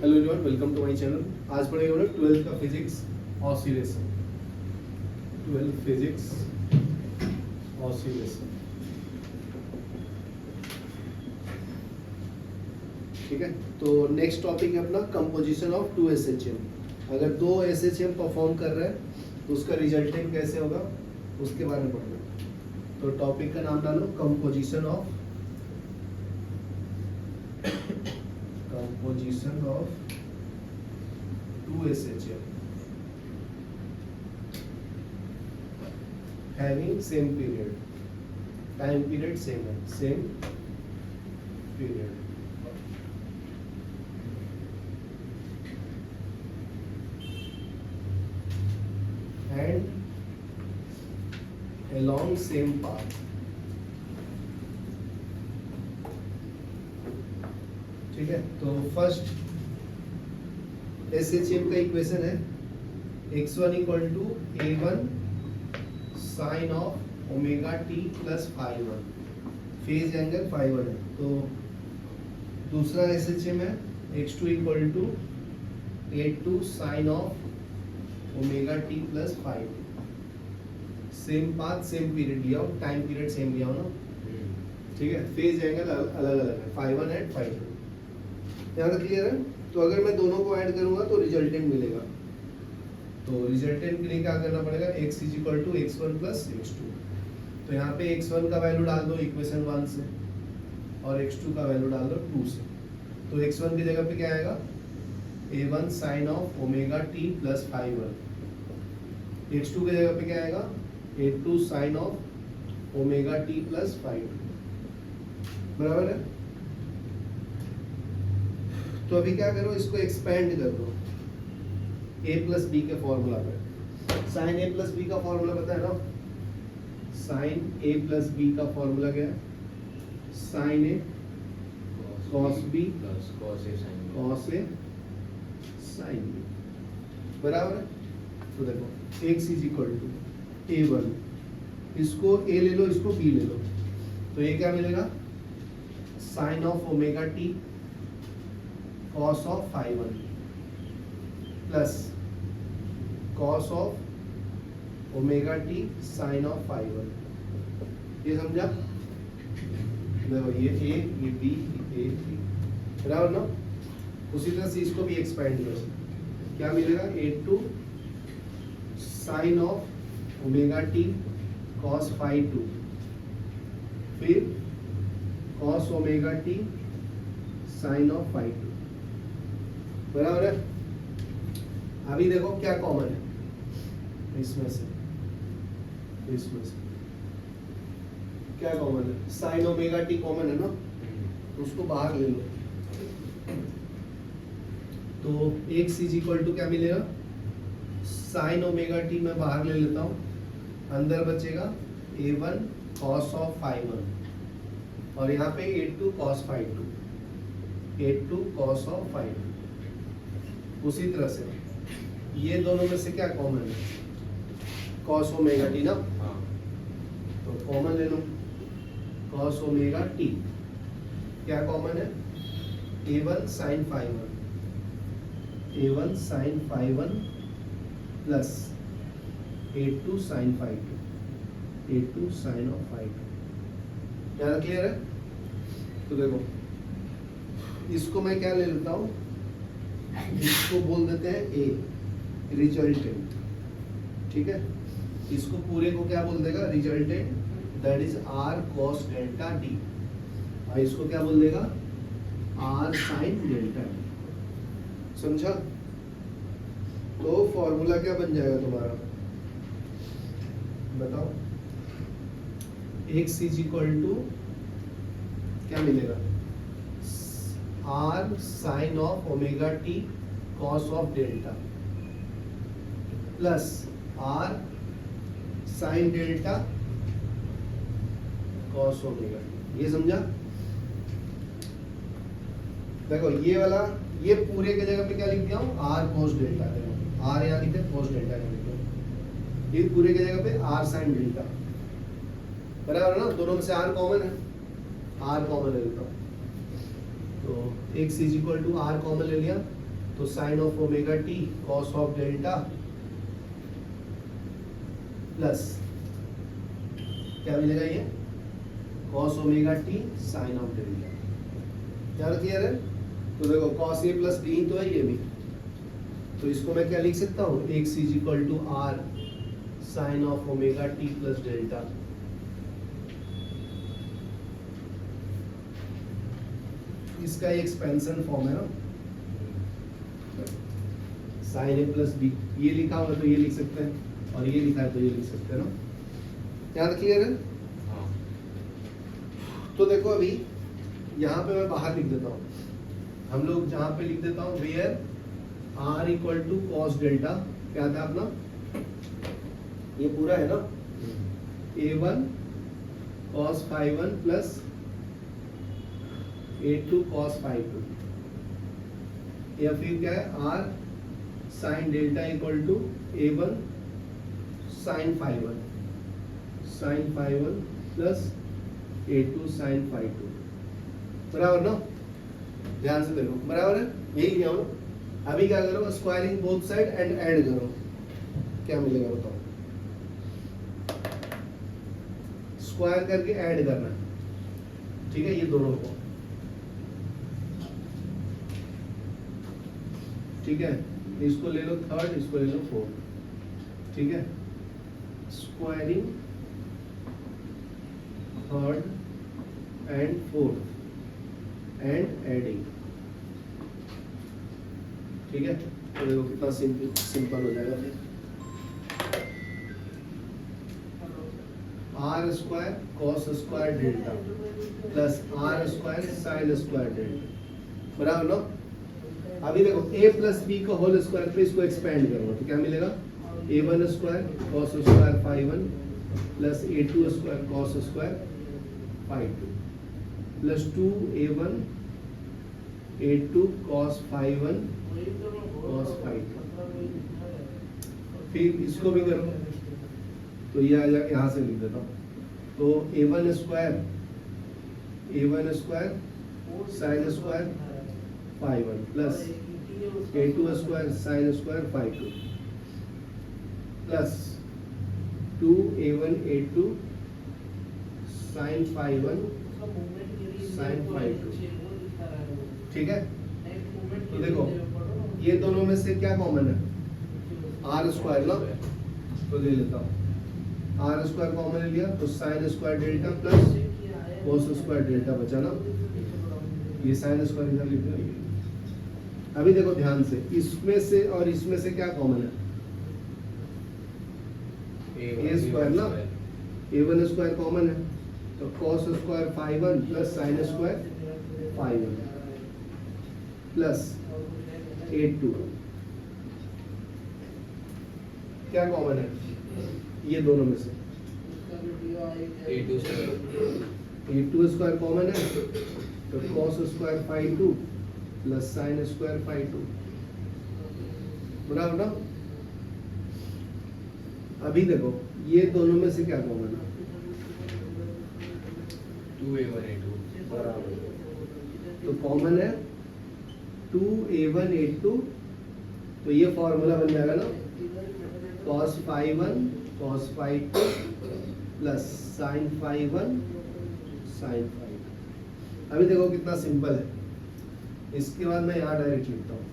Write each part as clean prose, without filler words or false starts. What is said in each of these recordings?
Hello everyone, welcome to my channel. आज पढ़ेंगे हम लोग 12th का physics oscillation. 12th physics oscillation, ठीक है। तो नेक्स्ट टॉपिक है अपना कंपोजिशन ऑफ 2 SHM। अगर 2 SHM परफॉर्म कर रहे हैं तो उसका रिजल्टेंट कैसे होगा उसके बारे में पढ़ना है। तो टॉपिक का नाम डालो composition of two SHM having same period, time period same है, same period, and along same path। ठीक है। तो फर्स्ट SHM का इक्वेशन है x1 equal to a1 sine of omega t plus phi1, phase angle phi1 है। तो दूसरा SHM है x2 equal to a2 sine of omega t plus phi2। Same path same period लिया हो, time period same लिया हो ना, ठीक है। फेज एंगल अलग अलग है, phi1 एंड phi2। यहाँ तक क्लियर है। तो अगर मैं दोनों को ऐड करूंगा तो रिजल्टेंट मिलेगा। तो रिजल्टेंट के लिए क्या करना पड़ेगा, x is equal to x1 plus x2। तो यहाँ पे x1 का वैल्यू डाल दो इक्वेशन 1 से और x2 का वैल्यू डाल दो 2 से। तो x1 की जगह पे क्या आएगा, a1 sine of omega t plus phi1। x2 की जगह पे क्या आएगा, a2 sine of omega t plus phi2। बराबर है। तो अभी क्या करो, इसको एक्सपेंड कर दो a प्लस बी के फॉर्मूला पे। साइन a प्लस बी का फॉर्मूला पता है ना, साइन a प्लस बी का फॉर्मूला क्या है, sine a cos b cos a sine b, बराबर है। तो देखो x is equal to a1, इसको a ले लो, इसको b ले लो, तो ये क्या मिलेगा, sine of omega t cos of phi1 plus cos of omega t sin of phi1। ये समझा? देखो ये a, ये b, ये b, बराबर ना। उसी तरह से इसको भी एक्सपेंड करो, क्या मिलेगा, a2 sin of omega t cos phi2, फिर cos omega t sin of phi2, बराबर है। अभी देखो क्या कॉमन है इसमें से क्या कॉमन है, साइन ओमेगा टी कॉमन है ना, तो उसको बाहर ले लो। तो x इज इक्वल टू क्या मिलेगा, साइन ओमेगा टी मैं बाहर ले लेता हूँ, अंदर बचेगा a1 cos ऑफ phi1 और यहाँ पे a2 cos phi2, a2 cos of phi2। उसी तरह से ये दोनों में से क्या कॉमन है, cos ओमेगा टी ना, तो कॉमन ले लो cos ओमेगा टी। क्या कॉमन है, a1 sin phi1, a1 sin phi1 plus a2 sin phi2, a2 sin of phi2। क्या क्लियर है? तो देखो इसको मैं क्या ले लेता हूँ, इसको बोल देते हैं a, रिजल्टेंट, ठीक है। इसको पूरे को क्या बोल देगा, resultant, that is r cos delta d, और इसको क्या बोल देगा, r sin डेल्टा d। समझा? तो फॉर्मूला क्या बन जाएगा तुम्हारा, बताओ। x इज इक्वल टू क्या मिलेगा, r sin of omega t cos of delta plus r sin delta cos omega. ये समझा? देखो ये वाला, ये पूरे के जगह पे क्या लिख दिया हूँ, r cos डेल्टा, r यहाँ लिखते हैं cos डेल्टा का लिखते हैं, ये पूरे के जगह पे r sin डेल्टा, बराबर है ना। दोनों में से r कॉमन है, r कॉमन ले लेता हूँ, तो x is equal to r common ले लिया, तो sine of omega T cos of delta plus क्या मिलेगा, ये cos omega T sine of delta. क्या क्लियर है? तो देखो कॉस ए प्लस डी तो है ये भी, तो इसको मैं क्या लिख सकता हूँ, X is equal to R sine of omega T plus delta. इसका एक्सपेंशन फॉर्म है ना, साइन ए प्लस बी, ये लिखा हुआ तो ये लिख सकते हैं और ये लिखा है तो ये लिख सकते हैं ना। क्या क्लियर है? तो देखो अभी यहाँ पे मैं बाहर लिख देता हूँ, हम लोग जहाँ पे लिख देता हूँ where R equal to cos delta, क्या था अपना, ये पूरा है ना, a1 cos phi 1 plus a2 cos phi 2, या फिर क्या है r sin delta equal to a1 sin phi 1 plus a2 sin phi 2, बराबर ना? ध्यान से देखो, बराबर है, यही लिया हो। अभी क्या करो, squaring both side and add करो, क्या मिलेगा बताओ, स्क्वायर करके ऐड करना है, ठीक है, ये दोनों को, ठीक है, इसको ले लो थर्ड, इसको ले लो फोर्थ, ठीक है, squaring third and fourth and adding, ठीक है। तो देखो कितना सिंपल हो जाएगा फिर, R square cos square delta plus R square sine square delta, बराबर ना? अभी देखो a प्लस बी का होल स्क्वायर पे इसको एक्सपेंड करो तो क्या मिलेगा, a1 square cos square phi 1 plus a2 square cos square phi 2 plus 2a1 a2 cos phi 1 cos phi 2, फिर इसको भी करो तो ये आ जाएगा, यहाँ से लिख देता हूँ, तो a1 square sine square phi 1 plus a2 square sine square phi 2 plus 2a1 a2 sine phi 1 sine phi 2, ठीक है। तो देखो ये दोनों में से क्या कॉमन है, आर स्क्वायर ना, तो ले लेता हूँ, आर स्क्वायर कॉमन लिया तो sign square delta plus cos square delta बचा ना, ये साइन स्क्वायर इधर लिख दो। अभी देखो ध्यान से, इसमें से और इसमें से क्या कॉमन है, ए स्क्वायर ना, a1 स्क्वायर कॉमन है, तो cos square phi 1 plus sine square phi 1 plus a2, क्या कॉमन है ये दोनों में से, a2 स्क्वायर कॉमन है तो cos square phi 2 plus sine square phi 2, बराबर ना? अभी देखो ये दोनों में से क्या कॉमन है, 2a1 a2, बराबर, तो कॉमन है 2a1 a2, तो ये फॉर्मूला बन जाएगा ना, cos phi 1 cos phi 2 plus sin phi 1 sin phi 2। अभी देखो कितना सिंपल है, इसके बाद मैं यहाँ डायरेक्ट लिखता हूँ,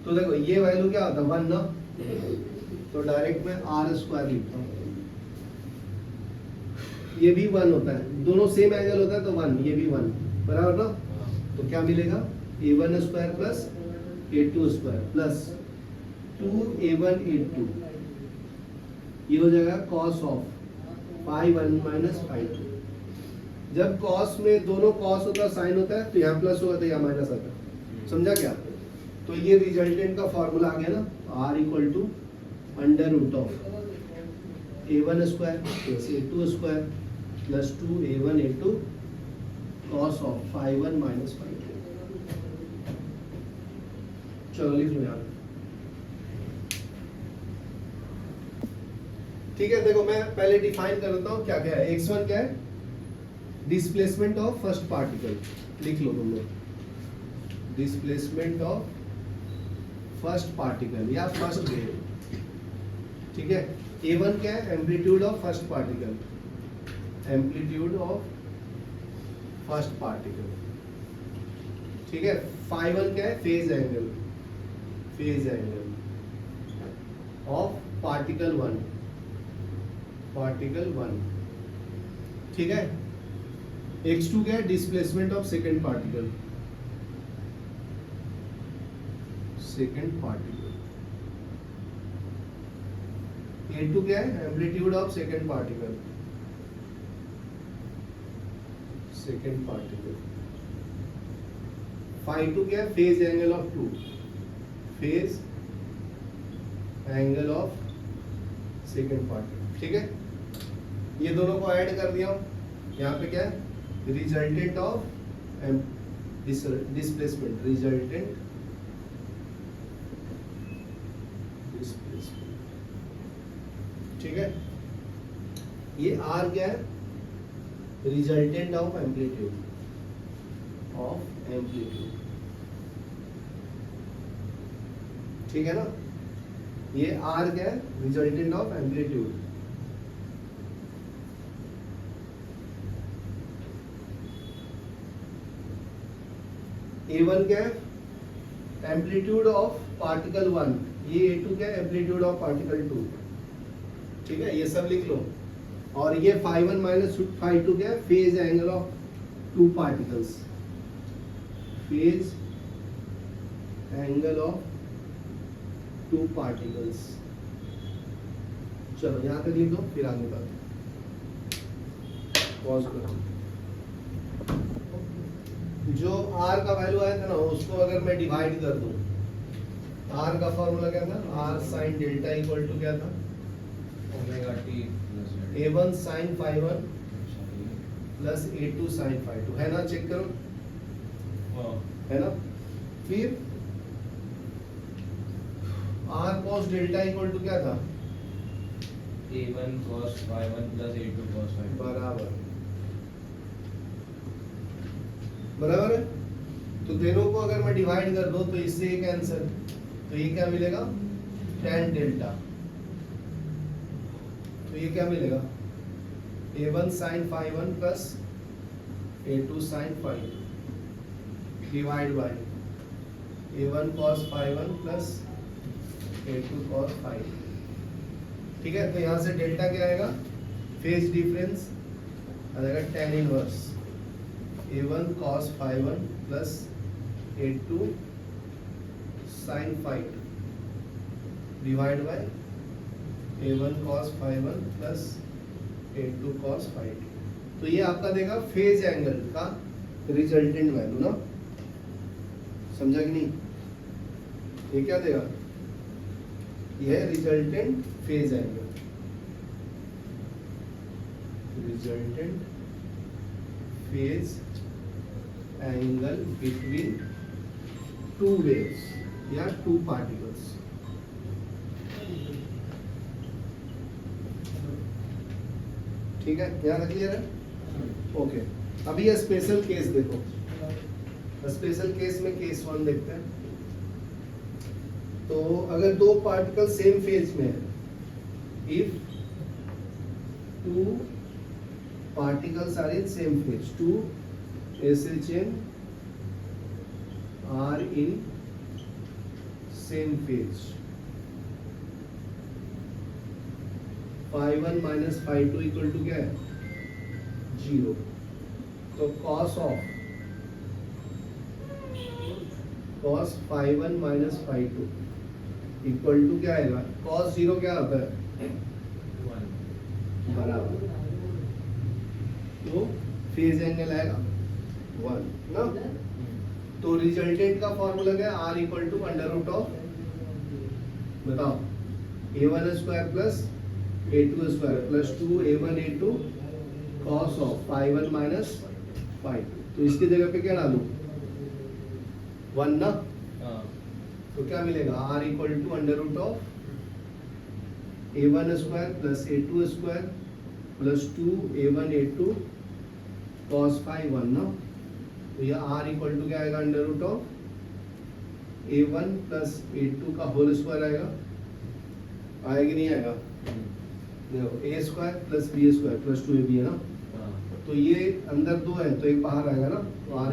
तो देखो ये वैल्यू क्या होता है 1 ना, तो डायरेक्ट मैं आर स्क्वायर लिखता हूँ, ये भी 1 होता है, दोनों सेम एंगल होता है तो 1, ये भी 1, बराबर ना? तो क्या मिलेगा, a1 square plus a2 square plus 2a1 a2, ये हो जाएगा cos of phi 1 minus phi 2। जब cos में दोनों cos होता है साइन होता है तो यहाँ प्लस होगा तो यहाँ माइनस आता है, समझा क्या? तो ये रिजल्टेंट का फॉर्मूला आ गया ना, r equal to under root of a1 square plus a2 square plus 2a1 a2 cos of phi 1 minus phi 2। चलो लिख लो यार, ठीक है। देखो मैं पहले डिफाइन कर देता हूँ क्या क्या है। x1 क्या है, डिस्प्लेसमेंट ऑफ फर्स्ट पार्टिकल, लिख लो तुम लोग, डिस्प्लेसमेंट ऑफ फर्स्ट पार्टिकल या फर्स्ट वेव, ठीक है। A1 क्या है, amplitude of first particle, amplitude of first particle, ठीक है। phi1 क्या है, phase angle, phase angle of particle 1, particle 1, ठीक है। x2 क्या है, displacement of second particle, second particle. A2 क्या है, amplitude of second particle, second particle. phi2 क्या है, phase angle of 2, phase angle of second particle, ठीक है। ये दोनों को ऐड कर दिया हूं, यहाँ पे क्या है, resultant of displacement, resultant displacement, ठीक है। ये R क्या है, resultant of amplitude, of amplitude, ठीक है ना। ये R क्या है, रिजल्टेंट ऑफ एम्पलीट्यूड। A1 क्या है, एम्पलीट्यूड ऑफ पार्टिकल 1, ये A2 क्या है, एम्पलीट्यूड ऑफ पार्टिकल 2, ठीक है। ये सब लिख लो। और ये phi1 माइनस phi2 क्या है, phase angle of 2 particles, phase angle of 2 particles. चलो यहां तक लिख दो, फिर आगे बात, पॉज करो। जो R का वैल्यू आया था ना, उसको अगर मैं डिवाइड कर दूं, R का फॉर्मूला क्या था, R sin delta equal to क्या था, omega T A1 sin phi1 plus A2 sin phi2, है ना, चेक करो, है ना। फिर R cos delta equal to क्या था, A1 cos phi1 plus A2 cos phi2 बराबर, बराबर है। तो दोनों को अगर मैं डिवाइड कर दूं तो इससे एक आंसर, तो ये क्या मिलेगा, tan डेल्टा। तो ये क्या मिलेगा, A1 sin phi1 plus A2 sin phi2 divide by A1 cos phi1 plus A2 cos phi2, ठीक है। तो यहाँ से डेल्टा क्या आएगा, फेज डिफरेंस आ जाएगा tan inverse A1 cos phi1 plus A2 sin phi2 divide by A1 cos phi1 plus A2 cos phi2। तो ये आपका देगा फेज एंगल का रिजल्टेंट वैल्यू ना, समझा कि नहीं। ये क्या देगा, ये है resultant phase angle, resultant phase angle between 2 waves या 2 पार्टिकल्स। ठीक है, यहाँ क्लियर है, ओके। अभी ये स्पेशल केस देखो, स्पेशल केस में केस 1 देखते हैं। तो अगर 2 पार्टिकल सेम फेज में है, if 2 particles are in same phase, 2 SHM are in same phase, phi1 minus phi2 equal to क्या है, 0। तो cos phi1 minus phi2 equal to क्या आएगा, cos 0 क्या होता है, 1 बराबर, तो फेज एंगल आएगा 1 ना। तो रिजल्टेंट का फॉर्मूला क्या है, R equal to under root of, बताओ, A1 square plus A2 square plus 2 A1 A2 cos of phi1 minus phi2। तो इसकी जगह पे क्या डालूं, 1 ना। तो क्या मिलेगा, R equal to under root of A1 square plus A2 square plus 2 A1 A2 cos phi 1 ना। तो ये R इक्वल टू क्या आएगा, under root of a1 plus a2 का होल स्क्वायर आएगा, आएगा नहीं आएगा? देखो A square plus B square plus 2ab है ना, हाँ तो ये अंदर 2 है तो एक बाहर आएगा ना, तो r